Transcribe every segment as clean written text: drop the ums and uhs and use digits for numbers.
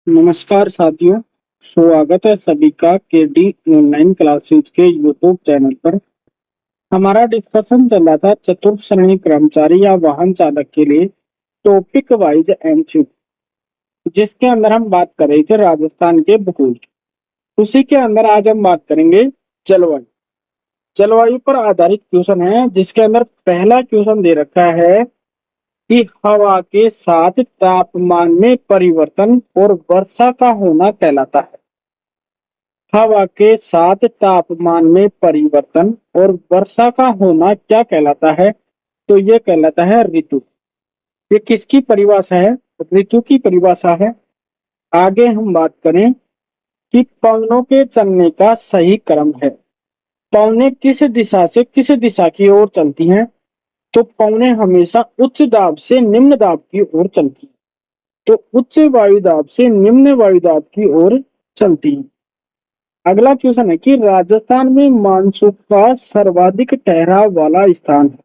नमस्कार साथियों, स्वागत है सभी का केडी ऑनलाइन क्लासेज के यूट्यूब चैनल पर। हमारा डिस्कशन चल रहा था चतुर्थ श्रेणी कर्मचारी या वाहन चालक के लिए टॉपिक वाइज एमसीक्यू, जिसके अंदर हम बात कर रहे थे राजस्थान के भूगोल की। उसी के अंदर आज हम बात करेंगे जलवायु। जलवायु पर आधारित क्वेश्चन है, जिसके अंदर पहला क्वेश्चन दे रखा है कि हवा के साथ तापमान में परिवर्तन और वर्षा का होना कहलाता है। हवा के साथ तापमान में परिवर्तन और वर्षा का होना क्या कहलाता है? तो ये कहलाता है ऋतु। ये किसकी परिभाषा है? ऋतु की परिभाषा है। आगे हम बात करें कि पवनों के चलने का सही क्रम है। पवनें किस दिशा से किस दिशा की ओर चलती हैं? तो पवनें हमेशा उच्च दाब से निम्न दाब की ओर चलती हैं। तो उच्च वायु दाब से निम्न वायु दाब की ओर चलती हैं। अगला क्वेश्चन है कि राजस्थान में मानसून का सर्वाधिक ठहराव वाला स्थान है।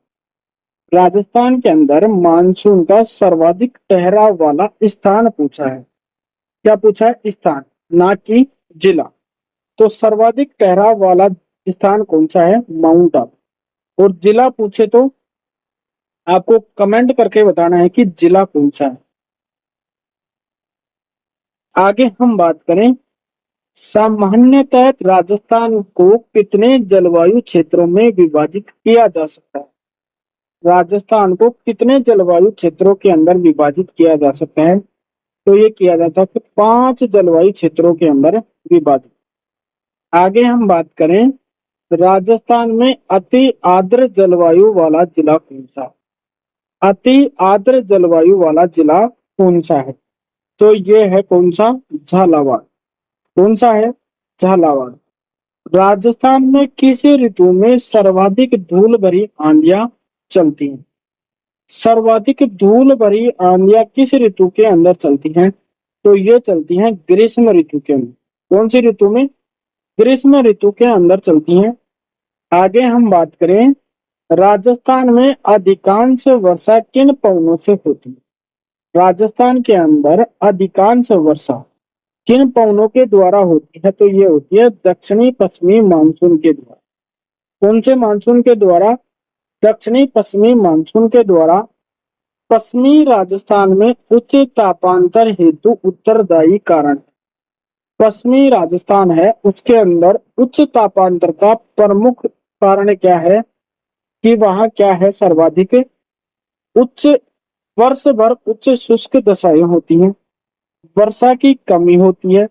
राजस्थान के अंदर मानसून का सर्वाधिक ठहराव वाला स्थान पूछा है। क्या पूछा है? स्थान, ना कि जिला। तो सर्वाधिक ठहराव वाला स्थान कौन सा है? माउंट आबू। और जिला पूछे तो आपको कमेंट करके बताना है कि जिला कौन सा है। आगे हम बात करें, सामान्यतः राजस्थान को कितने जलवायु क्षेत्रों में विभाजित किया जा सकता है? राजस्थान को कितने जलवायु क्षेत्रों के अंदर विभाजित किया जा सकता है? तो ये किया जाता है कि 5 जलवायु क्षेत्रों के अंदर विभाजित। आगे हम बात करें, राजस्थान में अति आर्द्र जलवायु वाला जिला कौन सा है? अति आर्द्र जलवायु वाला जिला कौन सा है? तो ये है कौन सा? झालावाड़। कौन सा है? झालावाड़। राजस्थान में किस ऋतु में सर्वाधिक धूल भरी आंधियां चलती हैं? सर्वाधिक धूल भरी आंधियां किस ऋतु के अंदर चलती हैं? तो ये चलती हैं ग्रीष्म ऋतु के अंदर। कौन सी ऋतु में? ग्रीष्म ऋतु के अंदर चलती हैं। आगे हम बात करें, राजस्थान में अधिकांश वर्षा किन पवनों से होती है? राजस्थान के अंदर अधिकांश वर्षा किन पवनों के द्वारा होती है? तो ये होती है दक्षिणी पश्चिमी मानसून के द्वारा। कौन से मानसून के द्वारा? दक्षिणी पश्चिमी मानसून के द्वारा। पश्चिमी राजस्थान में उच्च तापांतर हेतु उत्तरदायी कारण है। पश्चिमी राजस्थान है, उसके अंदर उच्च तापांतर का प्रमुख कारण क्या है? कि वहां क्या है? सर्वाधिक उच्च, वर्ष भर उच्च शुष्क दशाएं होती हैं, वर्षा की कमी होती है,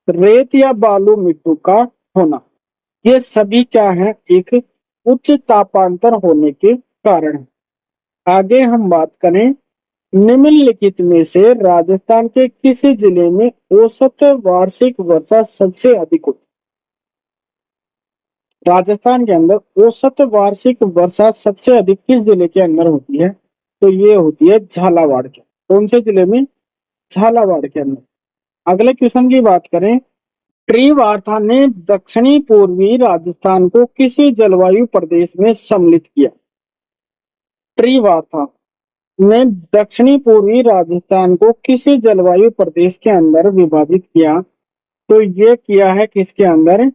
रेत या बालू मिट्टी का होना। ये सभी क्या है? एक उच्च तापांतर होने के कारण है। आगे हम बात करें, निम्नलिखित में से राजस्थान के किस जिले में औसत वार्षिक वर्षा सबसे अधिक होती है? राजस्थान के अंदर औसत वार्षिक वर्षा सबसे अधिक किस जिले के अंदर होती है? तो ये होती है झालावाड़ के। कौन से जिले में? झालावाड़ के अंदर। अगले क्वेश्चन की बात करें, ट्री वार्ता ने दक्षिणी पूर्वी राजस्थान को किस जलवायु प्रदेश में सम्मिलित किया? ट्री वार्ता ने दक्षिणी पूर्वी राजस्थान को किस जलवायु प्रदेश के अंदर विभाजित किया? तो ये किया है किसके अंदर?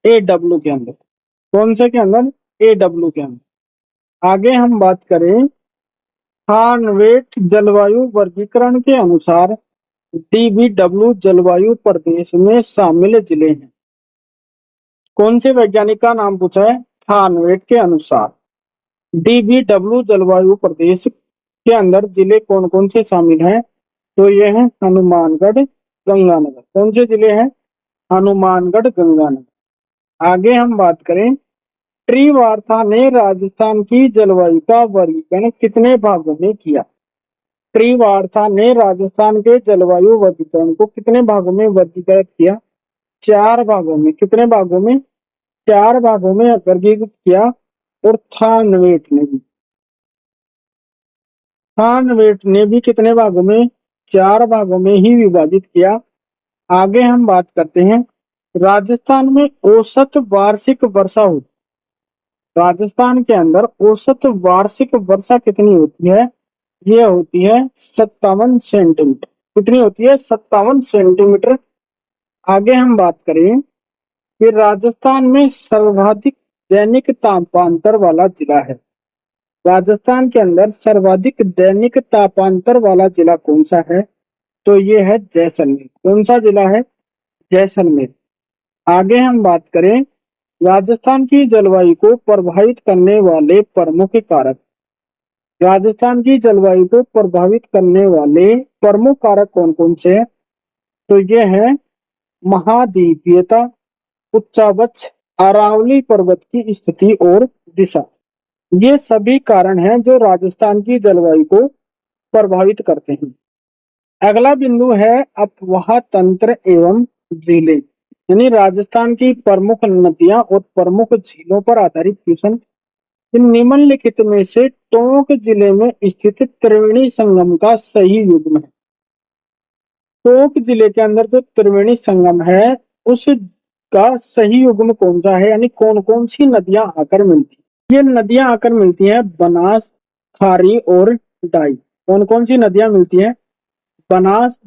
AW के अंदर। कौन से के अंदर? AW के अंदर। आगे हम बात करें, हार्नवेट जलवायु वर्गीकरण के अनुसार DBW जलवायु प्रदेश में शामिल जिले हैं। कौन से वैज्ञानिक का नाम पूछा है? हार्नवेट के अनुसार DBW जलवायु प्रदेश के अंदर जिले कौन कौन से शामिल हैं? तो ये है हनुमानगढ़, गंगानगर। कौन से जिले हैं? हनुमानगढ़, गंगानगर। आगे हम बात करें, ट्री वार्ता ने राजस्थान की जलवायु का वर्गीकरण कितने भागों में किया? ट्री वार्ता ने राजस्थान के जलवायु वर्गीकरण को कितने भागों में वर्गीकृत किया? 4 भागों में। कितने भागों में? 4 भागों में वर्गीकृत किया। और थानवेट ने भी कितने भागों में? 4 भागों में ही विभाजित किया। आगे हम बात करते हैं, राजस्थान में औसत वार्षिक वर्षा होती, राजस्थान के अंदर औसत वार्षिक वर्षा कितनी होती है? ये होती है 57 सेंटीमीटर। कितनी होती है? 57 सेंटीमीटर। आगे हम बात करें कि राजस्थान में सर्वाधिक दैनिक तापांतर वाला जिला है। राजस्थान के अंदर सर्वाधिक दैनिक तापांतर वाला जिला कौन सा है? तो ये है जैसलमेर। कौन सा जिला है? जैसलमेर। आगे हम बात करें राजस्थान की जलवायु को प्रभावित करने वाले प्रमुख कारक। राजस्थान की जलवायु को प्रभावित करने वाले प्रमुख कारक कौन कौन से हैं? तो ये है महाद्वीपीयता, उच्चावच, अरावली पर्वत की स्थिति और दिशा। ये सभी कारण हैं जो राजस्थान की जलवायु को प्रभावित करते हैं। अगला बिंदु है अपवाह तंत्र एवं झीलें। यानी राजस्थान की प्रमुख नदियां और प्रमुख झीलों पर आधारित क्वेश्चन। निम्नलिखित में से टोंक जिले में स्थित त्रिवेणी संगम का सही युग्म है। टोंक जिले के अंदर जो त्रिवेणी संगम है उसका सही युग्म कौन सा है? यानी कौन कौन सी नदियां आकर मिलती हैं? ये नदियां आकर मिलती हैं बनास, खारी और डाई। कौन कौन सी नदियां मिलती हैं? बनास,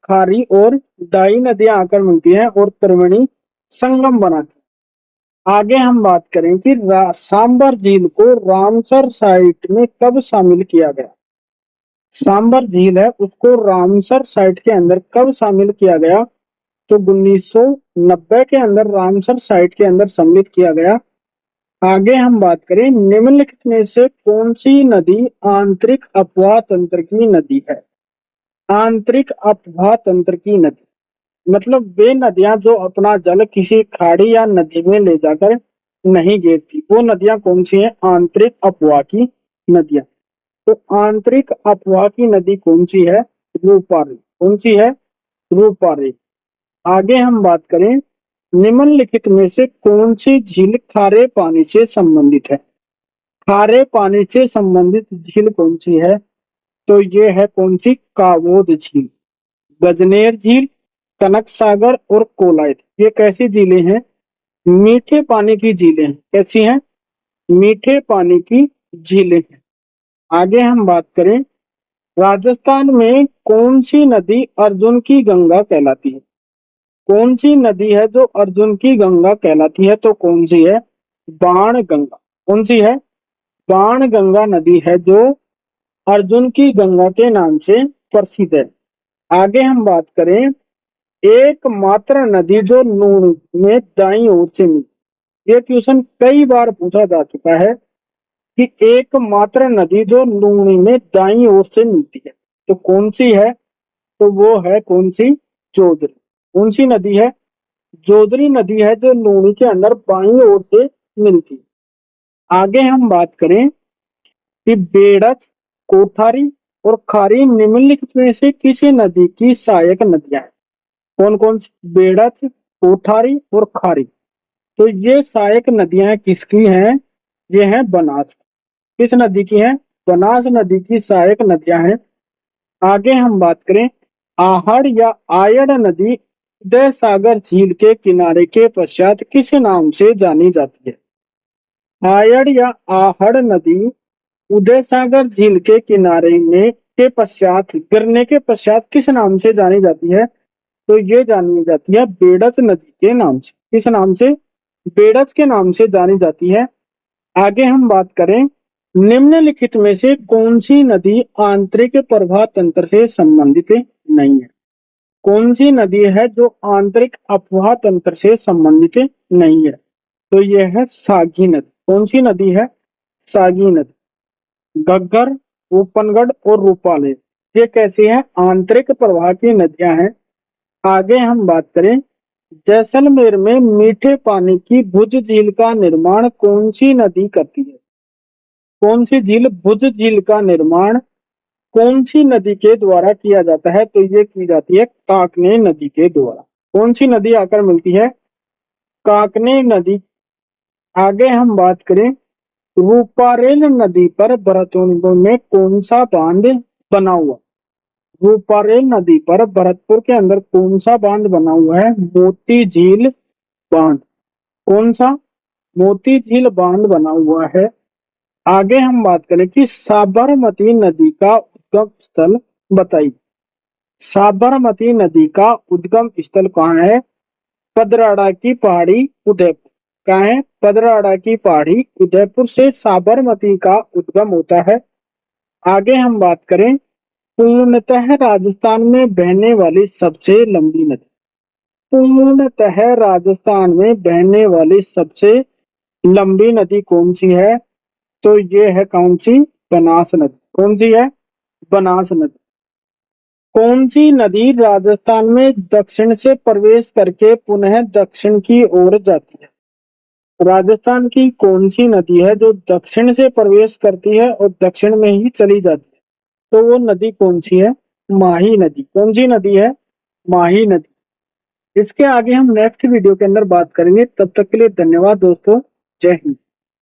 खारी और डाई नदियां आकर मिलती हैं और त्रिवेणी संगम बनाती हैं। आगे हम बात करें कि सांबर झील को रामसर साइट में कब शामिल किया गया? सांबर झील है उसको रामसर साइट के अंदर कब शामिल किया गया? तो 1990 के अंदर रामसर साइट के अंदर सम्मिलित किया गया। आगे हम बात करें निम्नलिखित में से कौन सी नदी आंतरिक अपवाह तंत्र की नदी है? आंतरिक अपवाह तंत्र की नदी मतलब वे नदियां जो अपना जल किसी खाड़ी या नदी में ले जाकर नहीं गिरती, वो नदियां कौन सी हैं? आंतरिक अपवाह की नदियां। तो आंतरिक अपवाह की नदी कौन सी है? रूपारेख। कौन सी है? रूपारेख। आगे हम बात करें निम्नलिखित में से कौन सी झील खारे पानी से संबंधित है? खारे पानी से संबंधित झील कौन सी है? तो ये है कौन सी? कावोद झील, गजनेर झील, कनक सागर और कोलायत। ये कैसी झीलें हैं? मीठे पानी की झीलें हैं। कैसी हैं? मीठे पानी की झीलें हैं। आगे हम बात करें राजस्थान में कौन सी नदी अर्जुन की गंगा कहलाती है? कौन सी नदी है जो अर्जुन की गंगा कहलाती है? तो कौन सी है? बाण गंगा। कौन सी है? बाण गंगा नदी है जो अर्जुन की गंगा के नाम से प्रसिद्ध है। आगे हम बात करें एकमात्र नदी जो नून में दाईं ओर से मिलती। ये क्वेश्चन कई बार पूछा जा चुका है कि एकमात्र नदी जो लूनी में दाईं ओर से मिलती है तो कौन सी है? तो वो है कौन सी? जोजरी। कौन सी नदी है? जोजरी नदी है जो लूनी के अंदर बाईं ओर से मिलती है। आगे हम बात करें कि बेड़च, कोठारी और खारी निम्नलिखित में से किसी नदी की सहायक नदियां हैं? कौन कौन सी? बेड़च, कोठारी और खारी। तो ये सहायक नदियां किसकी हैं? ये हैं बनास। किस नदी की हैं? बनास नदी की सहायक नदियां हैं। आगे हम बात करें आहड़ या आयड़ नदी उदय सागर झील के किनारे के पश्चात किस नाम से जानी जाती है? आयड़ या आहड़ नदी उदय सागर झील के किनारे में के पश्चात गिरने के पश्चात किस नाम से जानी जाती है? तो ये जानी जाती है बेड़च नदी के नाम से। किस नाम से? बेड़च के नाम से जानी जाती है। आगे हम बात करें निम्नलिखित में से कौन सी नदी आंतरिक प्रवाह तंत्र से संबंधित नहीं है? कौन सी नदी है जो आंतरिक अपवाह तंत्र से संबंधित नहीं है? तो यह है सागी नदी। कौन सी नदी है? सागी नदी। घग्गर, रूपनगढ़ और रूपाले ये कैसी हैं? आंतरिक प्रवाह की नदियां हैं। आगे हम बात करें जैसलमेर में मीठे पानी की भुज झील का निर्माण कौन सी नदी करती है? कौन सी झील? भुज झील का निर्माण कौन सी नदी के द्वारा किया जाता है? तो ये की जाती है काकने नदी के द्वारा। कौन सी नदी आकर मिलती है? काकने नदी। आगे हम बात करें रूपारेल नदी पर भरतपुर में कौन सा बांध बना हुआ? रूपारेल नदी पर भरतपुर के अंदर कौन सा बांध बना हुआ है? मोती झील बांध। कौन सा? मोती झील बांध बना हुआ है। आगे हम बात करें कि साबरमती नदी का उद्गम स्थल बताइए। साबरमती नदी का उद्गम स्थल कहाँ है? पदराड़ा की पहाड़ी, उदयपुर। कहाँ है? पदराड़ा की पहाड़ी, उदयपुर से साबरमती का उद्गम होता है। आगे हम बात करें, पूर्णतः राजस्थान में बहने वाली सबसे लंबी नदी। पूर्णतः राजस्थान में बहने वाली सबसे लंबी नदी कौन सी है? तो ये है कौन सी? बनास नदी। कौन सी है? बनास नदी। कौन सी नदी राजस्थान में दक्षिण से प्रवेश करके पुनः दक्षिण की ओर जाती है? राजस्थान की कौन सी नदी है जो दक्षिण से प्रवेश करती है और दक्षिण में ही चली जाती है? तो वो नदी कौन सी है? माही नदी। कौन सी नदी है? माही नदी। इसके आगे हम नेक्स्ट वीडियो के अंदर बात करेंगे। तब तक के लिए धन्यवाद दोस्तों। जय हिंद।